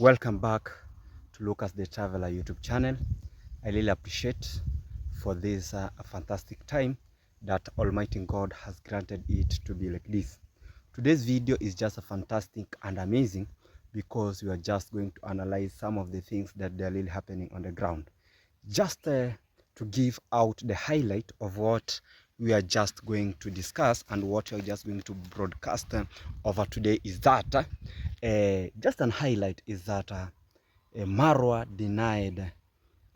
Welcome back to Lucas the Traveler YouTube channel. I really appreciate for this fantastic time that Almighty God has granted it to be like this. Today's video is just a fantastic and amazing because we are just going to analyze some of the things that are really happening on the ground. Just to give out the highlight of what we are just going to discuss and what we are just going to broadcast over today is that just an highlight is that Marwa denied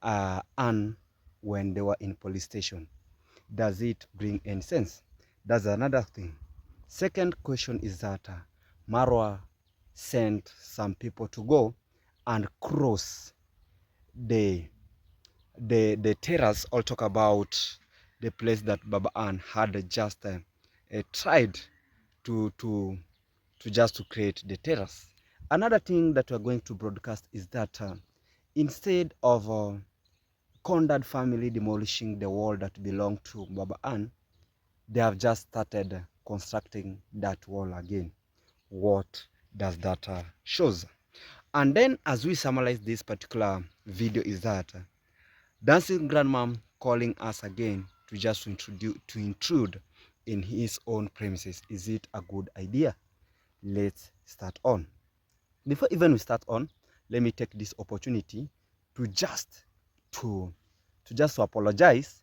Anne when they were in police station. Does it bring any sense? That's another thing. Second question is that Marwa sent some people to go and cross the terrace. All talk about the place that Baba Anne had just tried to just to create the terrace. Another thing that we're going to broadcast is that instead of Condad family demolishing the wall that belonged to Baba Anne, they have just started constructing that wall again. What does that shows? And then as we summarize this particular video is that Dancing Grandmom calling us again to just intrude in his own premises. Is it a good idea? Let's start on. Before even we start on, let me take this opportunity to just to apologize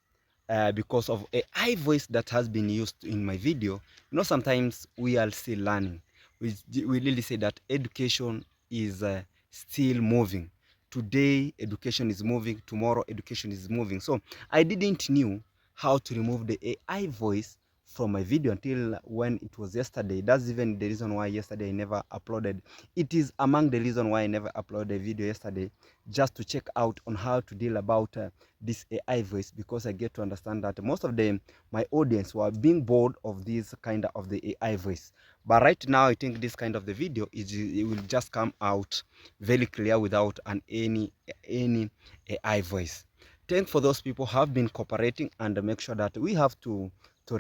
because of AI voice that has been used in my video. You know, sometimes we are still learning. We really say that education is still moving. Today education is moving, tomorrow education is moving. So I didn't knew how to remove the AI voice from my video until when it was yesterday. That's even the reason why yesterday I never uploaded. It is among the reason why I never uploaded a video yesterday, just to check out on how to deal about this AI voice, because I get to understand that most of them, my audience, were being bored of this kind of the AI voice. But right now I think this kind of the video it will just come out very clear without any AI voice. Thanks for those people who have been cooperating, and make sure that we have to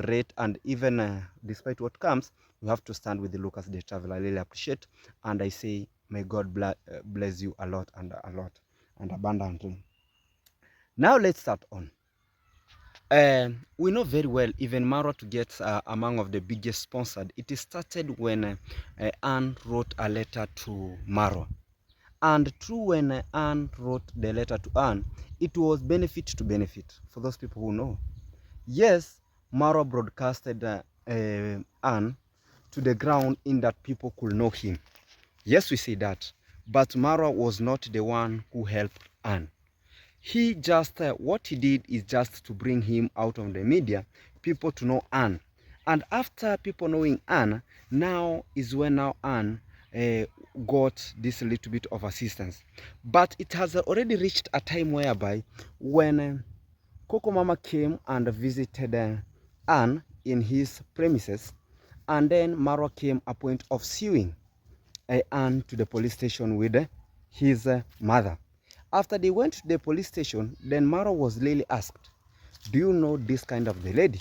rate, and even despite what comes, we have to stand with the Lucas the Traveler. I really appreciate, and I say may God bless you a lot and abundantly. Now let's start on. We know very well, even Marwa to get among of the biggest sponsored, it started when Anne wrote a letter to Marwa. And true, when Anne wrote the letter to Anne, it was benefit to benefit for those people who know. Yes, Marwa broadcasted Anne to the ground in that people could know him. Yes, we say that. But Marwa was not the one who helped Anne. He just, what he did is just to bring him out of the media, people to know Anne. And after people knowing Anne, now is when now Anne got this little bit of assistance. But it has already reached a time whereby when Coco Mama came and visited Anne in his premises, and then Marwa came a point of suing Anne to the police station with his mother. After they went to the police station, then Marwa was really asked, do you know this kind of the lady?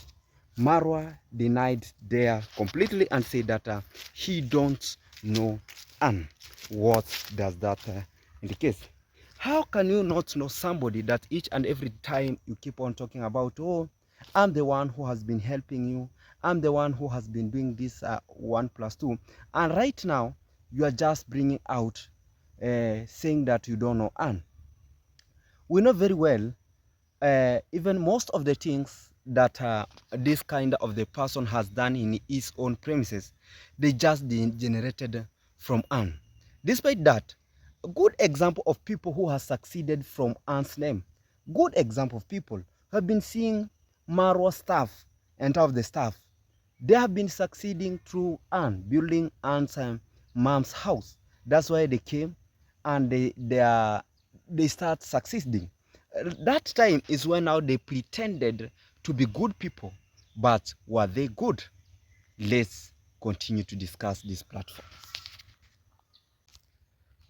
Marwa denied there completely and said that he don't know Anne. What does that indicate? How can you not know somebody that each and every time you keep on talking about, oh, I'm the one who has been helping you, I'm the one who has been doing this 1+2, and right now you are just bringing out saying that you don't know Anne? We know very well, even most of the things that this kind of the person has done in his own premises, they just generated from Anne. Despite that, a good example of people who have succeeded from Anne's name, good example of people who have been seeing Marwa staff and of the staff, they have been succeeding through Anne, building Anne's mom's house. That's why they came and they start succeeding. That time is when now they pretended to be good people, but were they good? Let's continue to discuss this platform.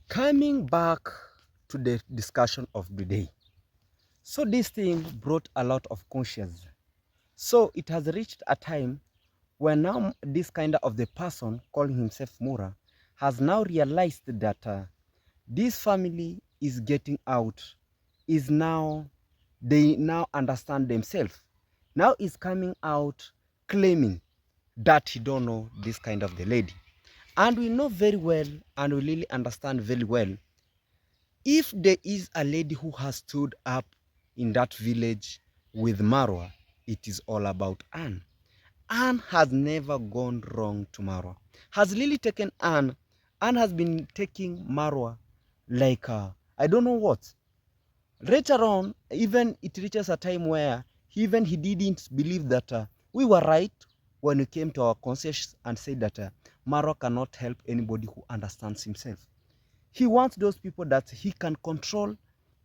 Coming back to the discussion of the day. So this thing brought a lot of conscience. So it has reached a time when now this kind of the person calling himself Mura has now realized that this family is getting out, they now understand themselves. Now is coming out claiming that he don't know this kind of the lady. And we know very well, and we really understand very well, if there is a lady who has stood up in that village with Marwa, it is all about Anne. Anne has never gone wrong to Marwa. Has really taken Anne. Anne has been taking Marwa like I don't know what. Later on, even it reaches a time where he didn't believe that we were right when we came to our conscience and said that Marwa cannot help anybody who understands himself. He wants those people that he can control,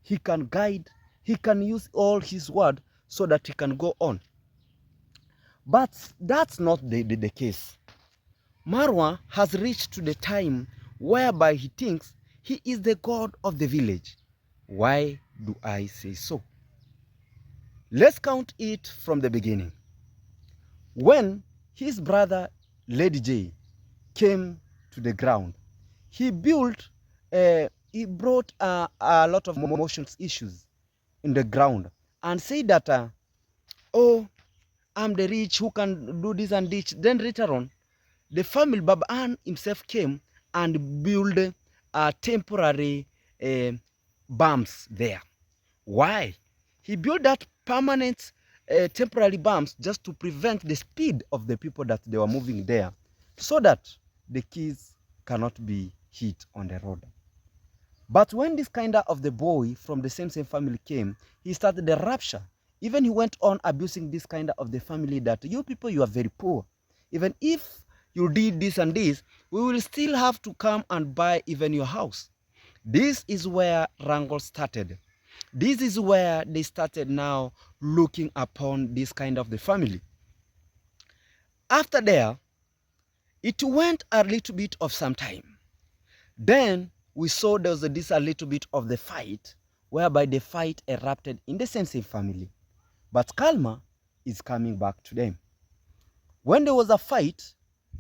he can guide, he can use all his word so that he can go on. But that's not the case. Marwa has reached to the time whereby he thinks he is the god of the village. Why do I say so? Let's count it from the beginning. When his brother Lady J came to the ground, he brought a lot of emotions issues in the ground and said that, oh, I'm the rich who can do this and this. Then later on, the family, Baba Ann himself came and built a temporary bumps there. Why? He built that permanent temporary bumps just to prevent the speed of the people that they were moving there, so that the kids cannot be hit on the road. But when this kind of the boy from the same family came, he started the rupture. Even he went on abusing this kind of the family that you people, you are very poor. Even if you did this and this, we will still have to come and buy even your house. This is where wrangle started. This is where they started now looking upon this kind of the family. After there, it went a little bit of some time. Then we saw there was this a little bit of the fight, whereby the fight erupted in the same family. But Kalma is coming back to them. When there was a fight,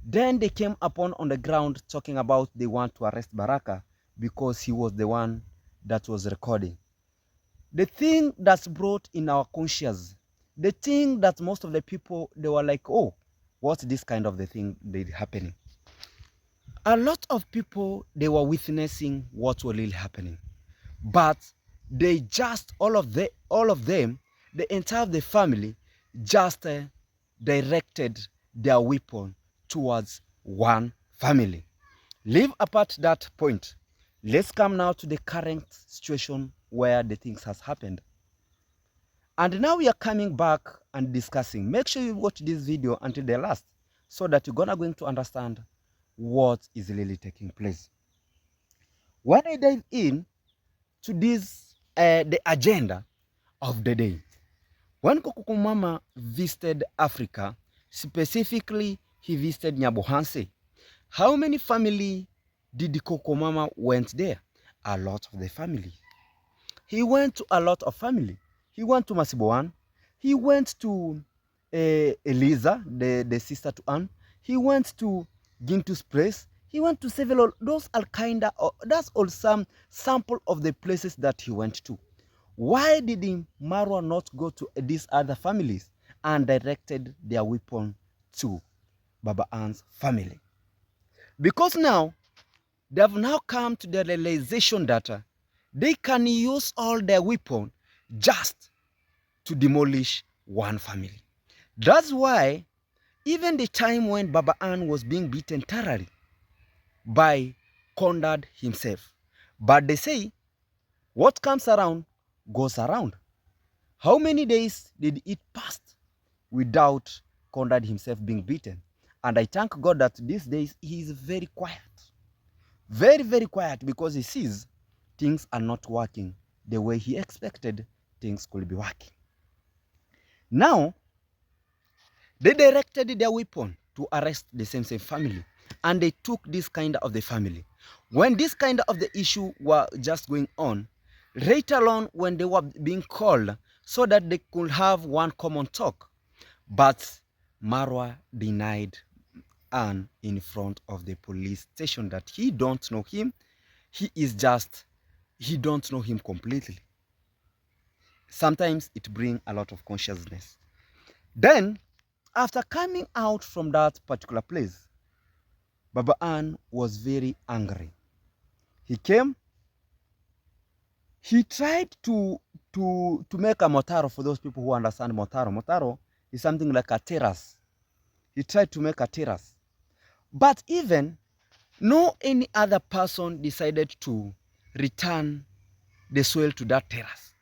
then they came upon on the ground talking about they want to arrest Baraka because he was the one that was recording. The thing that's brought in our conscience, the thing that most of the people, they were like, oh, what's this kind of the thing that happening? A lot of people, they were witnessing what was really happening. But they just, all of them, the entire the family, just directed their weapon towards one family. Leave apart that point. Let's come now to the current situation where the things has happened. And now we are coming back and discussing. Make sure you watch this video until the last, so that you're going to understand what is really taking place. When I dive in to this, the agenda of the day, when Koko Mama visited Africa, specifically he visited Nyabohanse, how many family did Koko Mama went there? A lot of the family. He went to a lot of family. He went to Masiboan. He went to Eliza, the sister to Anne. He went to Gintu's place. He went to several. Those are kinda. That's all some sample of the places that he went to. Why did Marwa not go to these other families and directed their weapon to Baba Ann's family? Because now they have now come to the realization that they can use all their weapons just to demolish one family. That's why even the time when Baba Ann was being beaten thoroughly by Conrad himself, but they say what comes around goes around. How many days did it pass without Conrad himself being beaten? And I thank God that these days he is very quiet. Very, very quiet, because he sees things are not working the way he expected things could be working. Now, they directed their weapon to arrest the same family, and they took this kind of the family. When this kind of the issue were just going on, later on when they were being called so that they could have one common talk, but Marwa denied Anne in front of the police station that he don't know him, he don't know him completely. Sometimes it brings a lot of consciousness. Then, after coming out from that particular place, Baba Ann was very angry. He came, he tried to make a motaro. For those people who understand motaro. Motaro is something like a terrace. He tried to make a terrace. But even no any other person decided to return the soil to that terrace.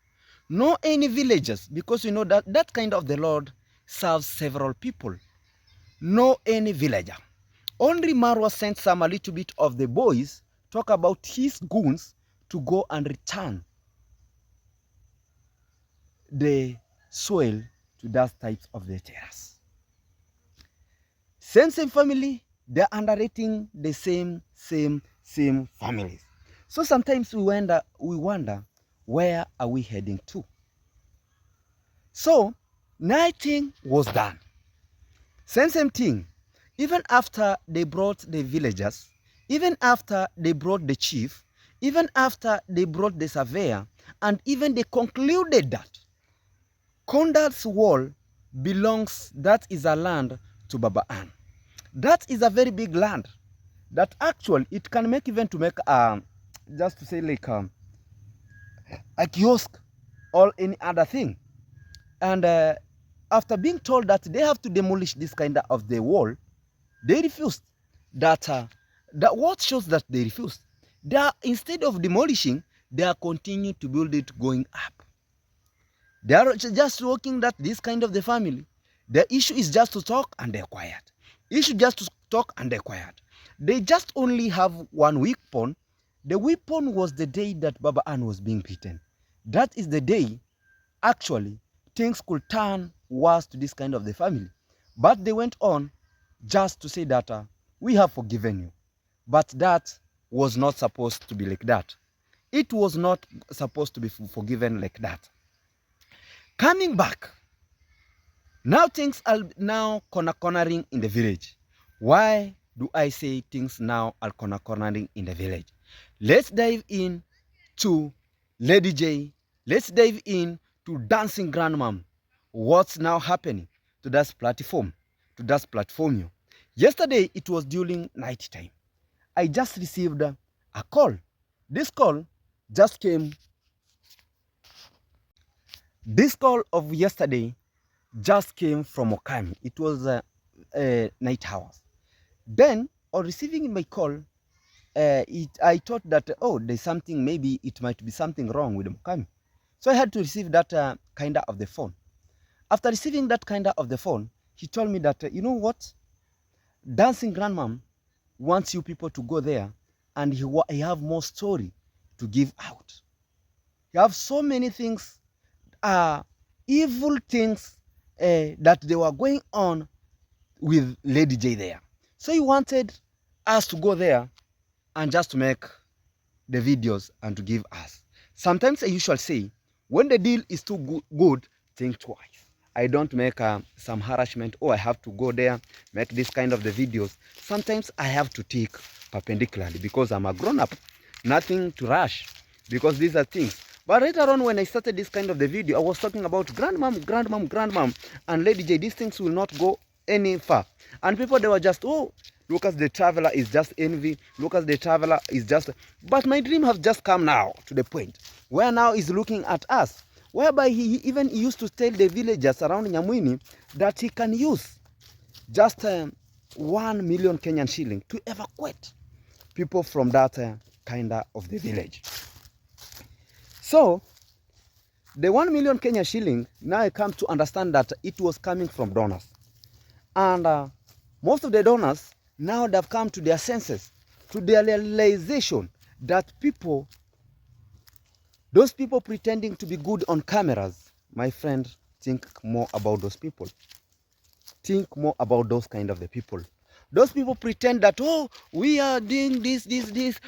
No any villagers, because you know that kind of the Lord serves several people. No any villager. Only Marwa sent some a little bit of the boys, talk about his goons, to go and return the soil to that types of the terrace. Same family, they're underrating the same families. So sometimes we wonder where are we heading to? So nothing was done. Same thing. Even after they brought the villagers, even after they brought the chief, even after they brought the surveyor, and even they concluded that Kondat's wall belongs, that is a land to Baba Ann. That is a very big land that actually it can make even to make just to say like a kiosk or any other thing. And after being told that they have to demolish this kind of the wall, they refused. That what shows that they refused? They are, instead of demolishing, they are continuing to build it going up. They are just working that this kind of the family. The issue is just to talk and they're quiet. Issue just to talk and they're quiet. They just only have one weapon. The weapon was the day that Baba Ann was being beaten. That is the day, actually, things could turn worse to this kind of the family. But they went on just to say that we have forgiven you. But that was not supposed to be like that. It was not supposed to be forgiven like that. Coming back, now things are now cornering in the village. Why do I say things now are cornering in the village? Let's dive in to Lady J. Let's dive in to Dancing Grandmom. What's now happening to that platform? Yesterday, it was during night time. I just received a call. This call just came. This call of yesterday just came from Okami. It was night hours. Then, on receiving my call, I thought that, oh, there's something, maybe it might be something wrong with Okami. So I had to receive that kind of the phone. After receiving that kind of the phone, he told me that, you know what? Dancing Grandmom wants you people to go there, and he have more story to give out. He have so many things, evil things that they were going on with Lady J there. So he wanted us to go there and just to make the videos and to give us. Sometimes I usually say, when the deal is too good, think twice. I don't make some harassment, I have to go there, make this kind of the videos. Sometimes I have to take perpendicularly because I'm a grown-up. Nothing to rush because these are things. But later on, when I started this kind of the video, I was talking about grandmom, and Lady J. These things will not go any far. And people, they were just, oh, Lucas the Traveler is just envy. Lucas the Traveler is just... But my dream has just come now to the point where now he's looking at us, whereby he even used to tell the villagers around Nyamwini that he can use just 1 million Kenyan shilling to evacuate people from that kind of the village. So, the 1 million Kenyan shilling, now I come to understand that it was coming from donors. And most of the donors, now they've come to their senses, to their realization that people, those people pretending to be good on cameras, my friend, think more about those people. Think more about those kind of the people. Those people pretend that, oh, we are doing this,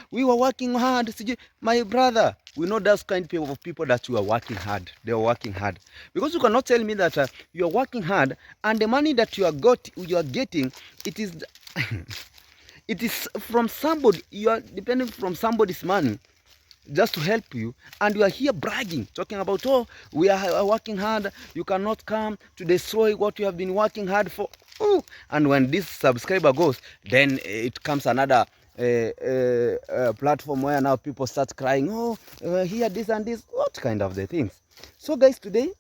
we were working hard. My brother, we know those kind of people that you are working hard. They are working hard. Because you cannot tell me that you are working hard and the money that you are getting, it is It is from somebody. You are depending from somebody's money just to help you, and you are here bragging, talking about, oh, we are working hard, you cannot come to destroy what you have been working hard for. Ooh. And when this subscriber goes, then it comes another platform where now people start crying, oh, here this and this, what kind of the things. So guys, today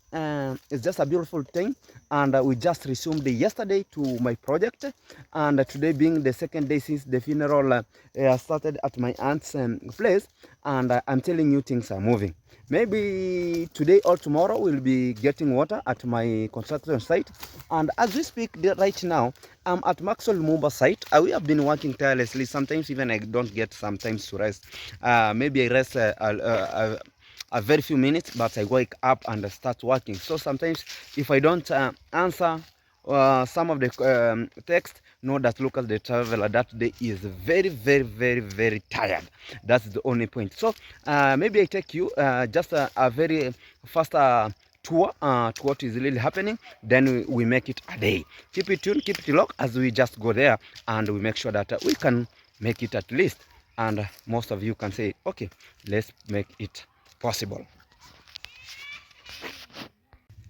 it's just a beautiful thing, and we just resumed yesterday to my project, and today being the second day since the funeral started at my aunt's place, and I'm telling you, things are moving. Maybe today or tomorrow we'll be getting water at my construction site, and as we speak right now, I'm at Maxwell Mumba site. We have been working tirelessly. Sometimes even I don't get sometimes to rest. Maybe I rest a very few minutes, but I wake up and I start working. So sometimes if I don't answer some of the text, know that Lucas the Traveler that day is very tired. That's the only point. So maybe I take you just a very fast tour to what is really happening, then we make it a day. Keep it tuned, keep it locked as we just go there, and we make sure that we can make it at least, and most of you can say, okay, let's make it possible.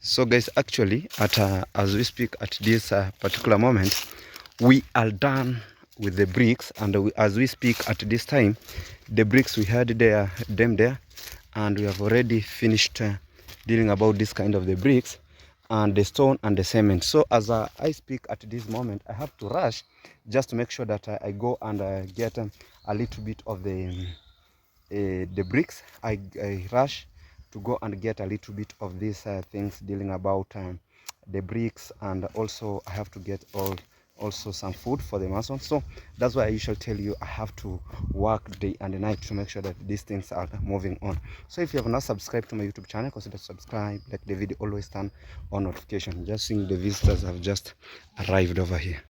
So guys, actually at as we speak at this particular moment, we are done with the bricks, and as we speak at this time, the bricks we had there, them there, and we have already finished dealing about this kind of the bricks and the stone and the cement. So as I speak at this moment, I have to rush just to make sure that I go and get a little bit of the bricks. I rush to go and get a little bit of these things dealing about the bricks, and also I have to get also some food for the mason. So that's why I usually tell you I have to work day and night to make sure that these things are moving on. So if you have not subscribed to my YouTube channel, consider subscribe, like the video, always turn on notification. Just seeing the visitors have just arrived over here.